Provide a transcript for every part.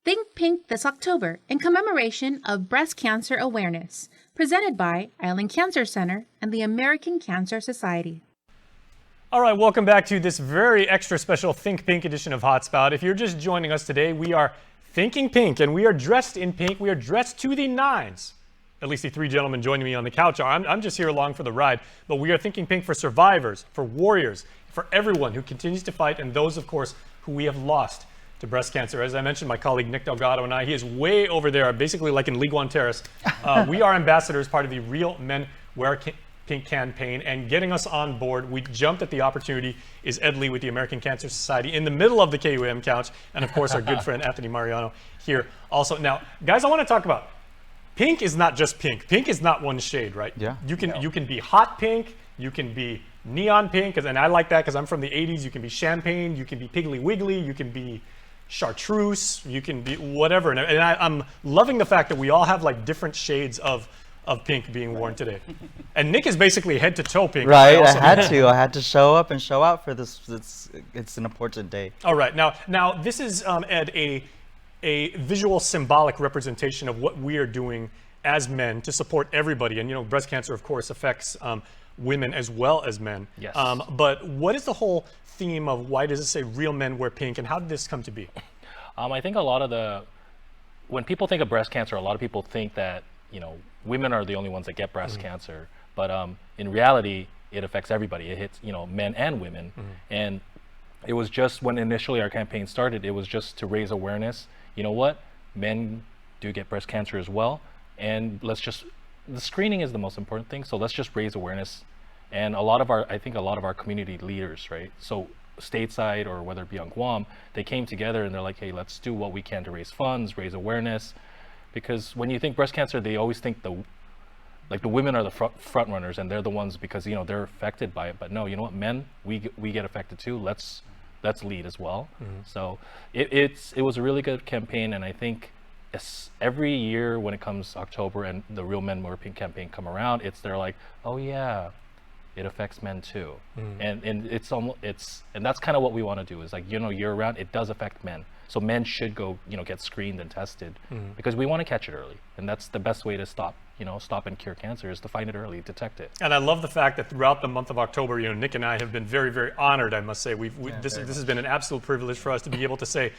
Think Pink this October in commemoration of Breast Cancer Awareness, presented by Island Cancer Center and the American Cancer Society. All right, welcome back to this very extra special Think Pink edition of Hotspot. If you're just joining us today, we are thinking pink and we are dressed in pink. We are dressed to the nines. At least the three gentlemen joining me on the couch are. I'm just here along for the ride. But we are thinking pink for survivors, for warriors, for everyone who continues to fight, and those, of course, who we have lost to breast cancer. As I mentioned, my colleague Nick Delgado and I, he is way over there, basically like in League One Terrace. We are ambassadors, part of the Real Men Wear Pink campaign, and getting us on board, we jumped at the opportunity, is Ed Lee with the American Cancer Society in the middle of the KUM couch, and of course our good friend Anthony Mariano here also. Now, guys, I want to talk about pink is not just pink. Pink is not one shade, right? Yeah. You can be hot pink, you can be neon pink, and I like that because I'm from the 80s. You can be champagne, you can be Piggly Wiggly, you can be chartreuse, you can be whatever. And I'm loving the fact that we all have like different shades of pink being worn today. And Nick is basically head to toe pink. Right, I had to show up and show out for this. It's an important day. All right, now this is, Ed, a visual symbolic representation of what we are doing as men to support everybody. And breast cancer, of course, affects women as well as men. Yes. But what is the whole theme of why does it say real men wear pink, and how did this come to be? I think when people think of breast cancer, a lot of people think that, women are the only ones that get breast cancer. But in reality, it affects everybody. It hits, men and women. And it was just when initially our campaign started, it was just to raise awareness. You know what? Men do get breast cancer as well. And the screening is the most important thing. So let's just raise awareness. And I think a lot of our community leaders, right? So stateside or whether it be on Guam, they came together and they're like, hey, let's do what we can to raise funds, raise awareness. Because when you think breast cancer, they always think the women are the front runners and they're the ones because, they're affected by it. But no, you know what, men, we get affected too. Let's lead as well. So it was a really good campaign. And I think every year when it comes October and the Real Men Wear Pink campaign come around, they're like, oh yeah, it affects men too. And and that's kind of what we want to do is year round, it does affect men. So men should go, get screened and tested because we want to catch it early. And that's the best way to stop and cure cancer is to find it early, detect it. And I love the fact that throughout the month of October, Nick and I have been very, very honored, I must say. This has been an absolute privilege for us to be able to say,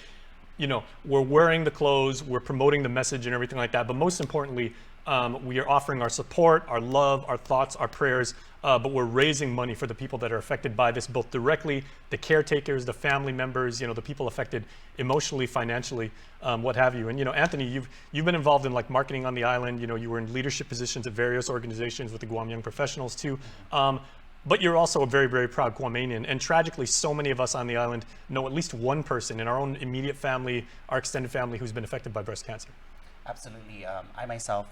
we're wearing the clothes, we're promoting the message and everything like that. But most importantly, we are offering our support, our love, our thoughts, our prayers, but we're raising money for the people that are affected by this, both directly, the caretakers, the family members, the people affected emotionally, financially, what have you. And Anthony, you've been involved in like marketing on the island. You were in leadership positions at various organizations with the Guam Young Professionals too. But you're also a very, very proud Guamanian. And tragically, so many of us on the island know at least one person in our own immediate family, our extended family, who's been affected by breast cancer. Absolutely. I myself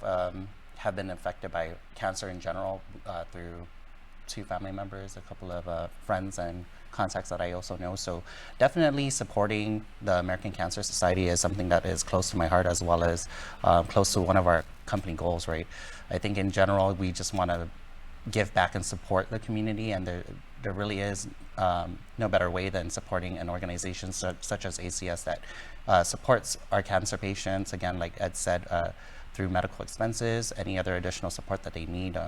have been affected by cancer in general through 2 family members, a couple of friends and contacts that I also know. So definitely supporting the American Cancer Society is something that is close to my heart as well as close to one of our company goals, right? I think in general, we just want to give back and support the community, and there really is no better way than supporting an organization such as ACS that supports our cancer patients, again, like Ed said, through medical expenses, any other additional support that they need.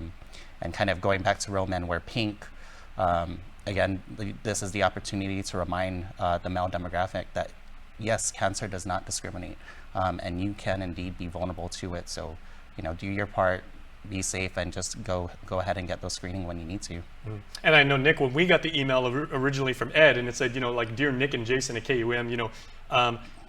And kind of going back to Real Men Wear Pink, again, this is the opportunity to remind the male demographic that, yes, cancer does not discriminate, and you can indeed be vulnerable to it. So, do your part, be safe, and just go ahead and get those screening when you need to. And I know, Nick, when we got the email originally from Ed, and it said, like, dear Nick and Jason at KUM,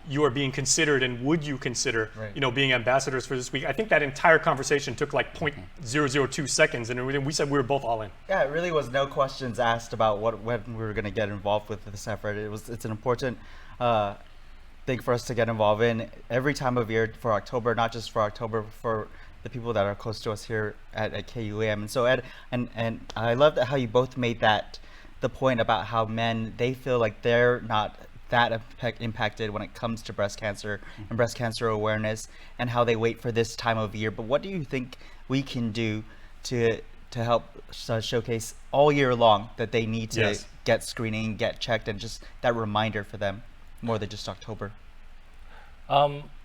you are being considered, and would you consider, being ambassadors for this week? I think that entire conversation took like 0.002 seconds, and we said we were both all in. Yeah, it really was no questions asked about when we were going to get involved with this effort. It's an important thing for us to get involved in every time of year for October, not just for October, for the people that are close to us here at KUM. And so Ed, and I love that how you both made the point about how men, they feel like they're not that impacted when it comes to breast cancer and breast cancer awareness, and how they wait for this time of year. But what do you think we can do to help showcase all year long that they need to get screening, get checked, and just that reminder for them more than just October?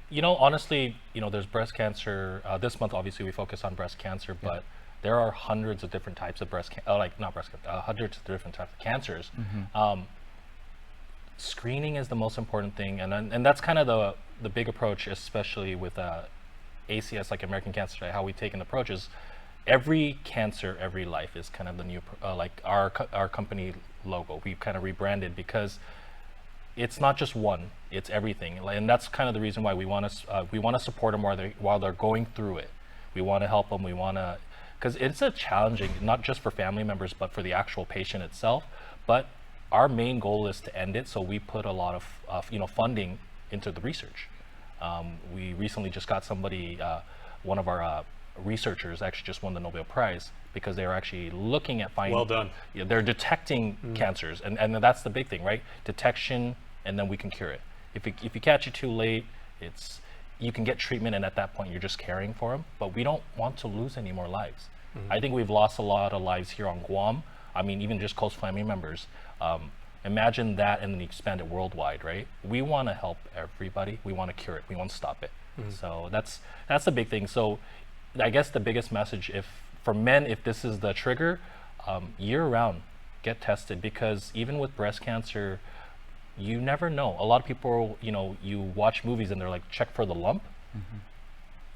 You know, honestly, you know, there's breast cancer. This month, obviously, we focus on breast cancer, but there are hundreds of different types of like not breast cancer, hundreds of different types of cancers. Screening is the most important thing, and that's kind of the big approach, especially with ACS, like American Cancer Society. How we take an approach is every cancer, every life is kind of the new like our company logo. We've kind of rebranded because it's not just one, it's everything, and that's kind of the reason why we want to support them while they're going through it. We want to help them. We want to, because it's a challenging, not just for family members, but for the actual patient itself. But our main goal is to end it, so we put a lot of funding into the research. We recently just got somebody, one of our researchers actually just won the Nobel Prize because they were actually looking at finding. Well done. Yeah, they're detecting cancers, and that's the big thing, right? Detection, and then we can cure it. If you catch it too late, you can get treatment, and at that point you're just caring for them. But we don't want to lose any more lives. I think we've lost a lot of lives here on Guam. I mean, even just close family members. Imagine that, and then expand it worldwide, right? We want to help everybody. We want to cure it. We want to stop it. So that's the big thing. So I guess the biggest message, for men, if this is the trigger, year-round, get tested, because even with breast cancer, you never know. A lot of people, you watch movies and they're like, check for the lump.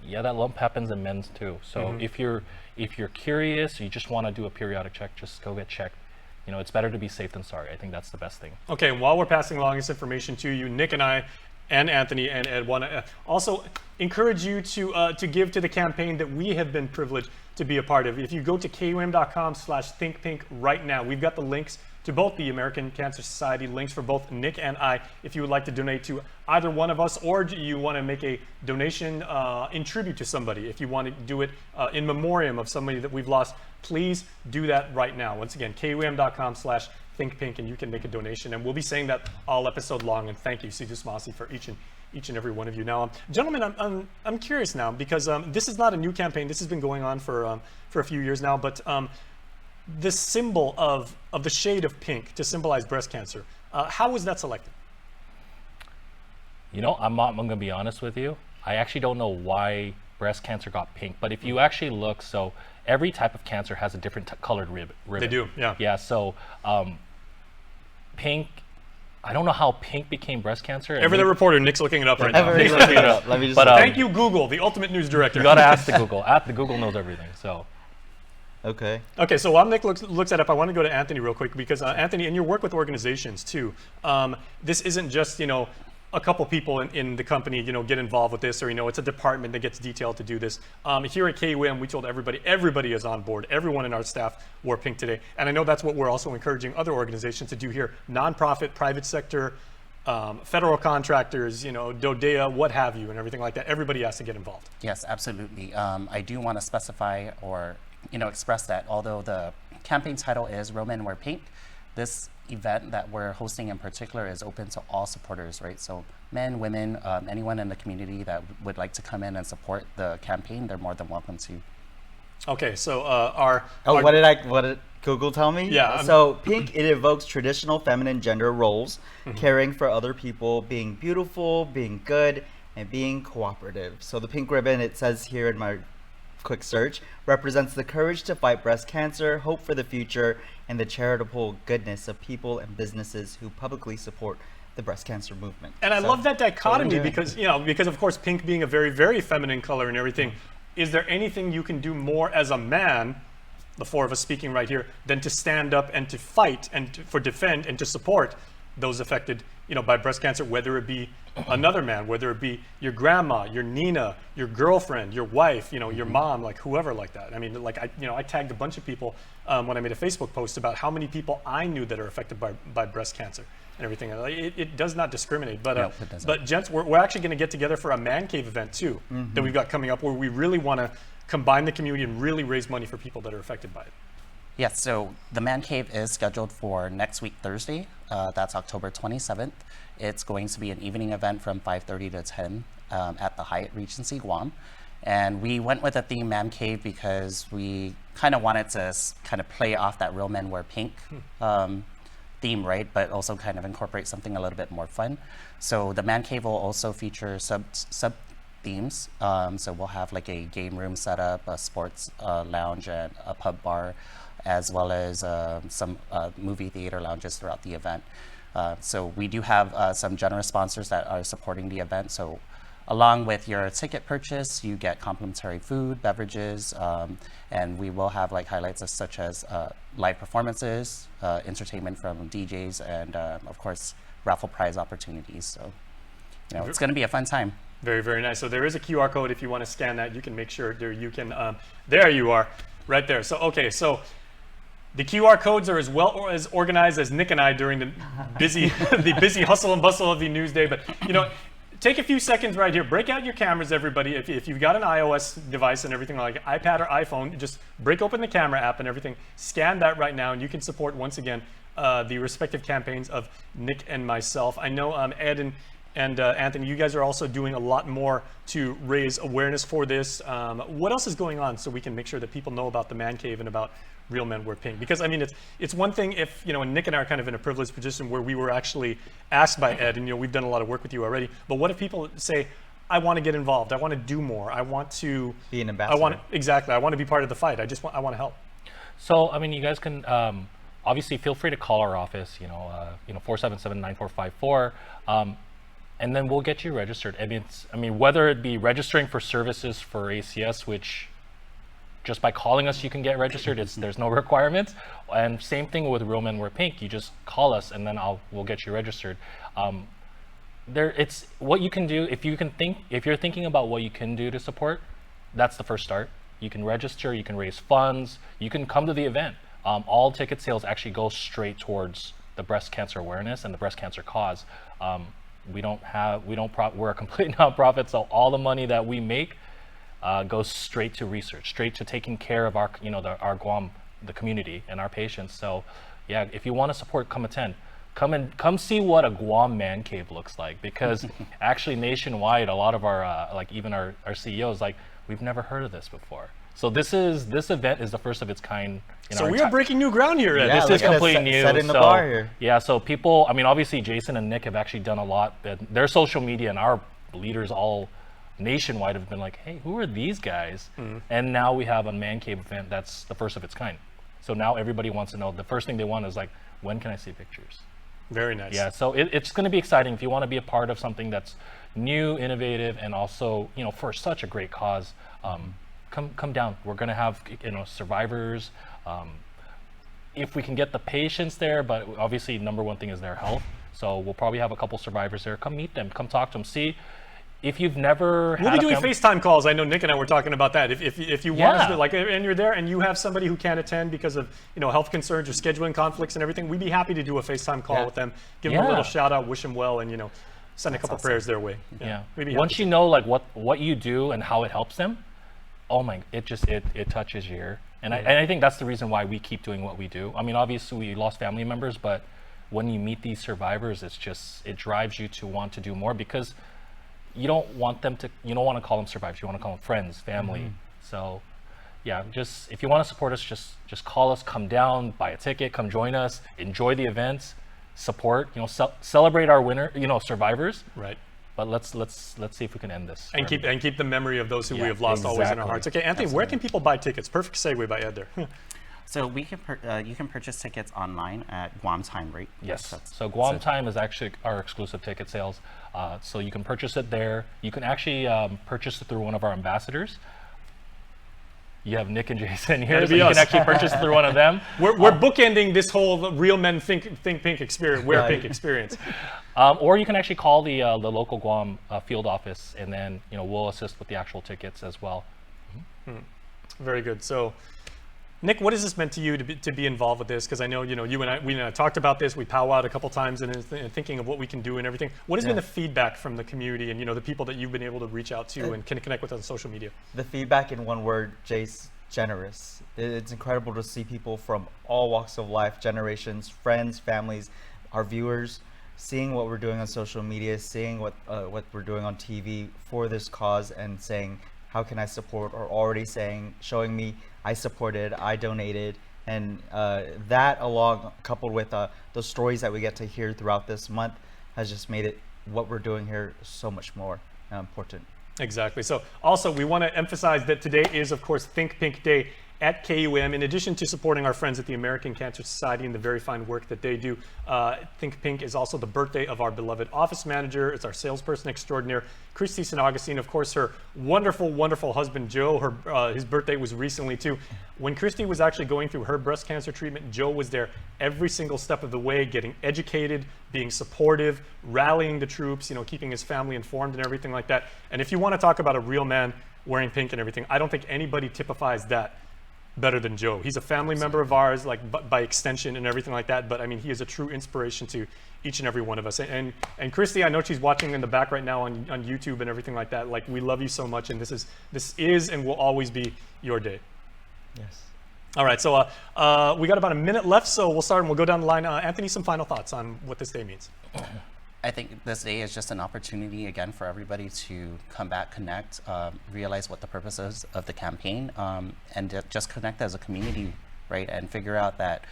Yeah, that lump happens in men's too. So if you're curious, you just want to do a periodic check, just go get checked. It's better to be safe than sorry. I think that's the best thing. Okay, and while we're passing along this information to you, Nick and I and Anthony and Ed want to also encourage you to give to the campaign that we have been privileged to be a part of. If you go to KUM.com/thinkpink right now, we've got the links to both the American Cancer Society, links for both Nick and I. If you would like to donate to either one of us, or you want to make a donation in tribute to somebody, if you want to do it in memoriam of somebody that we've lost, please do that right now. Once again, KUM.com/thinkpink, and you can make a donation. And we'll be saying that all episode long. And thank you, Siju Smasi, for each and every one of you. Now, gentlemen, I'm curious now, because this is not a new campaign. This has been going on for a few years now. But this symbol of the shade of pink to symbolize breast cancer, how was that selected? I'm going to be honest with you. I actually don't know why breast cancer got pink, but if you actually look, so every type of cancer has a different colored ribbon. They do, yeah. Yeah, so pink, I don't know how pink became breast cancer. Ever the reporter, Nick's looking it up right now. Nick's looking it up. Let me just. But, thank you, Google, the ultimate news director. You got to ask the Google. The Google knows everything, so. Okay. Okay, so while Nick looks that up, I want to go to Anthony real quick, because Anthony, in your work with organizations too, this isn't just, a couple people in the company, get involved with this, or, it's a department that gets detailed to do this. Here at KUM, we told everybody is on board. Everyone in our staff wore pink today. And I know that's what we're also encouraging other organizations to do here. Nonprofit, private sector, federal contractors, DODEA, what have you, and everything like that. Everybody has to get involved. Yes, absolutely. I do want to specify or express that although the campaign title is Real Men Wear Pink, this event that we're hosting in particular is open to all supporters, right? So men, women, anyone in the community that would like to come in and support the campaign, they're more than welcome to. Okay, so what did Google tell me? Yeah. So pink, it evokes traditional feminine gender roles, caring for other people, being beautiful, being good, and being cooperative. So the pink ribbon, it says here in my quick search, represents the courage to fight breast cancer, hope for the future, and the charitable goodness of people and businesses who publicly support the breast cancer movement. And I love that dichotomy, because of course pink being a very, very feminine color and everything. Is there anything you can do more as a man, the four of us speaking right here, than to stand up and to fight and for defend and to support those affected, by breast cancer, whether it be another man, whether it be your grandma, your Nina, your girlfriend, your wife, your mom, like whoever like that. I mean, I tagged a bunch of people when I made a Facebook post about how many people I knew that are affected by breast cancer and everything. It does not discriminate. But No, it doesn't. But gents, we're actually going to get together for a man cave event too that we've got coming up, where we really want to combine the community and really raise money for people that are affected by it. Yes, so the Man Cave is scheduled for next week, Thursday. That's October 27th. It's going to be an evening event from 5:30 to 10 at the Hyatt Regency Guam. And we went with the theme Man Cave because we kind of wanted to kind of play off that Real Men Wear Pink theme, right? But also kind of incorporate something a little bit more fun. So the man cave will also feature sub themes. So we'll have like a game room setup, a sports lounge, and a pub bar, as well as some movie theater lounges throughout the event. So we do have some generous sponsors that are supporting the event. So along with your ticket purchase, you get complimentary food, beverages, and we will have like highlights such as live performances, entertainment from DJs, and of course, raffle prize opportunities. So, it's going to be a fun time. Very, very nice. So there is a QR code. If you want to scan that, you can make sure there you can, there you are, right there. So, okay, so the QR codes are as well as organized as Nick and I during the busy, the busy hustle and bustle of the news day. But, take a few seconds right here. Break out your cameras, everybody. If you've got an iOS device and everything like iPad or iPhone, just break open the camera app and everything. Scan that right now, and you can support, once again, the respective campaigns of Nick and myself. I know Ed and Anthony, you guys are also doing a lot more to raise awareness for this. What else is going on so we can make sure that people know about the Man Cave and about Real Men Wear Pink? Because I mean, it's one thing if, and Nick and I are kind of in a privileged position where we were actually asked by Ed, and we've done a lot of work with you already, but what if people say, I want to get involved, I want to do more, I want to be an ambassador. Exactly, I want to be part of the fight, I want to help. So, I mean, you guys can obviously feel free to call our office, 477-9454, and then we'll get you registered. I mean, whether it be registering for services for ACS, which just by calling us you can get registered, there's no requirements, and same thing with Real Men Wear Pink. You just call us and then we'll get you registered. It's what you can do if you're thinking about what you can do to support. That's the first start. You can register, you can raise funds, you can come to the event. All ticket sales actually go straight towards the breast cancer awareness and the breast cancer cause. We're a complete nonprofit, so all the money that we make goes straight to research, straight to taking care of our Guam, the community and our patients. So yeah, if you want to support, come attend. Come see what a Guam man cave looks like, because actually nationwide, a lot of our even our CEOs, we've never heard of this before. So this event is the first of its kind. So we are breaking new ground here, Ed. Yeah, this is completely new. Setting the bar here. Yeah, so people, I mean, obviously Jason and Nick have actually done a lot. Their social media and our leaders all nationwide have been like, hey, who are these guys? And now we have a man cave event that's the first of its kind. So now everybody wants to know. The first thing they want is when can I see pictures? Very nice. Yeah, so it's going to be exciting if you want to be a part of something that's new, innovative, and also for such a great cause. Come down. We're going to have survivors. If we can get the patients there, but obviously number one thing is their health. So we'll probably have a couple survivors there. Come meet them. Come talk to them. See if you've never. We'll be doing FaceTime calls. I know Nick and I were talking about that. If you want us to, and you're there and you have somebody who can't attend because of health concerns or scheduling conflicts and everything, we'd be happy to do a FaceTime call with them, give them a little shout out, wish them well, and send a couple prayers their way. Yeah. Once you know what you do and how it helps them, oh my, it touches your ear. And I think that's the reason why we keep doing what we do. I mean, obviously we lost family members, but when you meet these survivors, it drives you to want to do more, because you don't want to call them survivors. You want to call them friends, family. So yeah, just if you want to support us, just call us, come down, buy a ticket, come join us, enjoy the events, support, celebrate our winner, survivors. Right. But let's see if we can end this. And keep the memory of those who we have lost always in our hearts. Okay, Anthony, where can people buy tickets? Perfect segue by Ed there. So you can purchase tickets online at Guam Time Rate. Yes. So Guam Time is actually our exclusive ticket sales. So you can purchase it there. You can actually purchase it through one of our ambassadors. You have Nick and Jason here, so you can actually purchase it through one of them. We're bookending this whole Real Men Think Pink experience, Wear Pink experience. Or you can actually call the local Guam field office, and then we'll assist with the actual tickets as well. Very good. So, Nick, what has this meant to you to be involved with this? Because I know you and I talked about this. We powwowed a couple times and thinking of what we can do and everything. What has been the feedback from the community and the people that you've been able to reach out to and can connect with on social media? The feedback in one word, Jace, generous. It's incredible to see people from all walks of life, generations, friends, families, our viewers, seeing what we're doing on social media, seeing what we're doing on TV for this cause, and saying, how can I support? Or already showing me I supported, I donated, And that, along coupled with the stories that we get to hear throughout this month, has just made it what we're doing here so much more important. Exactly. So also we want to emphasize that today is, of course, Think Pink Day at KUM. In addition to supporting our friends at the American Cancer Society and the very fine work that they do, Think Pink is also the birthday of our beloved office manager. It's our salesperson extraordinaire, Christy St. Augustine. Of course, her wonderful, wonderful husband, Joe. His birthday was recently too. When Christy was actually going through her breast cancer treatment, Joe was there every single step of the way, getting educated, being supportive, rallying the troops, keeping his family informed and everything like that. And if you want to talk about a real man wearing pink and everything, I don't think anybody typifies that better than Joe. He's a family member of ours, like by extension and everything like that. But I mean, he is a true inspiration to each and every one of us. And Christy, I know she's watching in the back right now on YouTube and everything like that. Like, we love you so much, and this is and will always be your day. Yes. All right, so we got about a minute left, so we'll start and we'll go down the line. Anthony, some final thoughts on what this day means. I think this day is just an opportunity again for everybody to come back, connect, realize what the purpose is of the campaign, and just connect as a community, right? And figure out that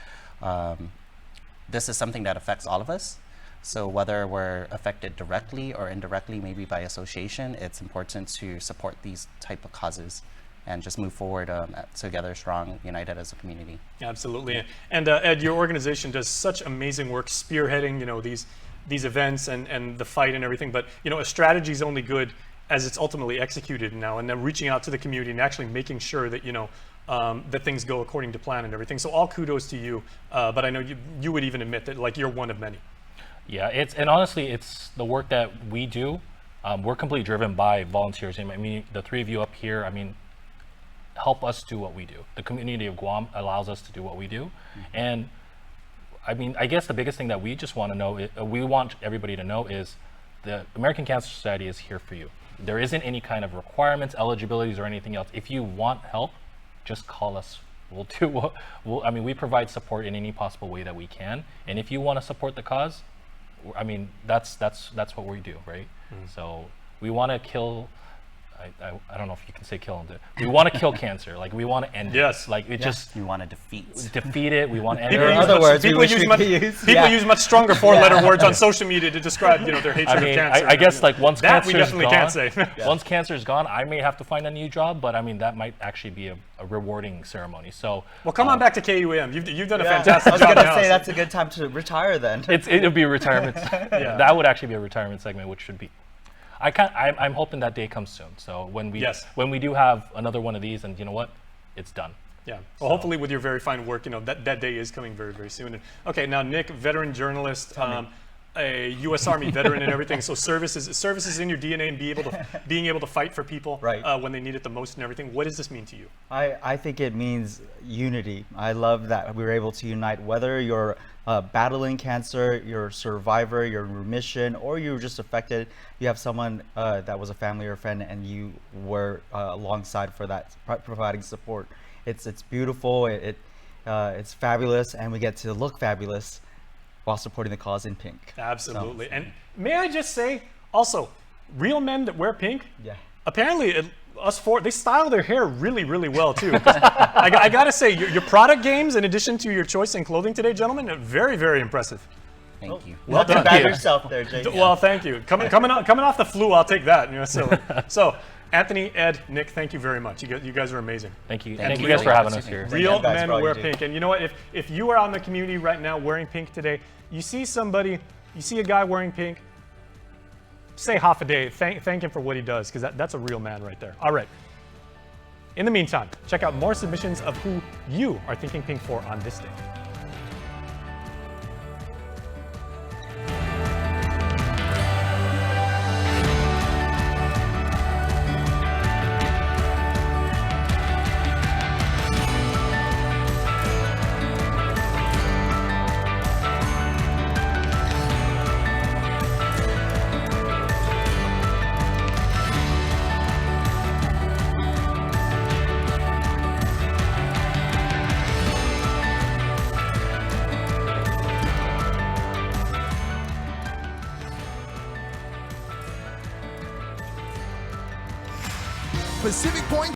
this is something that affects all of us. So whether we're affected directly or indirectly, maybe by association, it's important to support these type of causes and just move forward together, strong, united as a community. Absolutely. And Ed, your organization does such amazing work spearheading, these events and the fight and everything, but a strategy is only good as it's ultimately executed now, and then reaching out to the community and actually making sure that that things go according to plan and everything. So all kudos to you, but I know you would even admit that you're one of many. Yeah, and honestly, it's the work that we do. We're completely driven by volunteers. I mean, the three of you up here, help us do what we do. The community of Guam allows us to do what we do, and I guess the biggest thing that we just want to know, we want everybody to know, is the American Cancer Society is here for you. There isn't any kind of requirements, eligibilities, or anything else. If you want help, just call us. We'll do what we provide support in any possible way that we can. And if you want to support the cause, that's what we do, right? So we want to kill. I don't know if you can say kill them. We want to kill cancer. We want to end it. Just we want to defeat it. We want to end it. In other words, people use much stronger four-letter words on social media to describe their hatred of cancer. I guess once that cancer we definitely is can't gone, say. once cancer is gone, I may have to find a new job, but that might actually be a rewarding ceremony. So well, come on back to KUM. You've done a fantastic job. I was going to say that's a good time to retire then. It'll be a retirement. That would actually be a retirement segment, which should be. I'm hoping that day comes soon. So when we do have another one of these, and you know what, it's done. Yeah. Well, hopefully with your very fine work, that day is coming very, very soon. And, okay, now Nick, veteran journalist, a U.S. Army veteran and everything. So service is in your DNA, and being able to fight for people when they need it the most and everything. What does this mean to you? I think it means unity. I love that we were able to unite, whether you're battling cancer, you're a survivor, you're in remission, or you were just affected. You have someone that was a family or friend, and you were alongside for that, providing support. It's beautiful. It's fabulous, and we get to look fabulous while supporting the cause in pink. Absolutely. So, and may I just say, also, real men that wear pink, apparently us four, they style their hair really, really well too. I gotta say, your product games, in addition to your choice in clothing today, gentlemen, are very, very impressive. Thank you. Well done. Bad yourself there, Jake. Well, thank you. Coming off the flu, I'll take that. So Anthony, Ed, Nick, thank you very much. You guys are amazing. Thank you. Thank you guys for having us here. Real men wear pink. And you know what? If you are out in the community right now wearing pink today, you see a guy wearing pink, say half a day, thank him for what he does, because that's a real man right there. All right. In the meantime, check out more submissions of who you are thinking pink for on this day. Pacific Point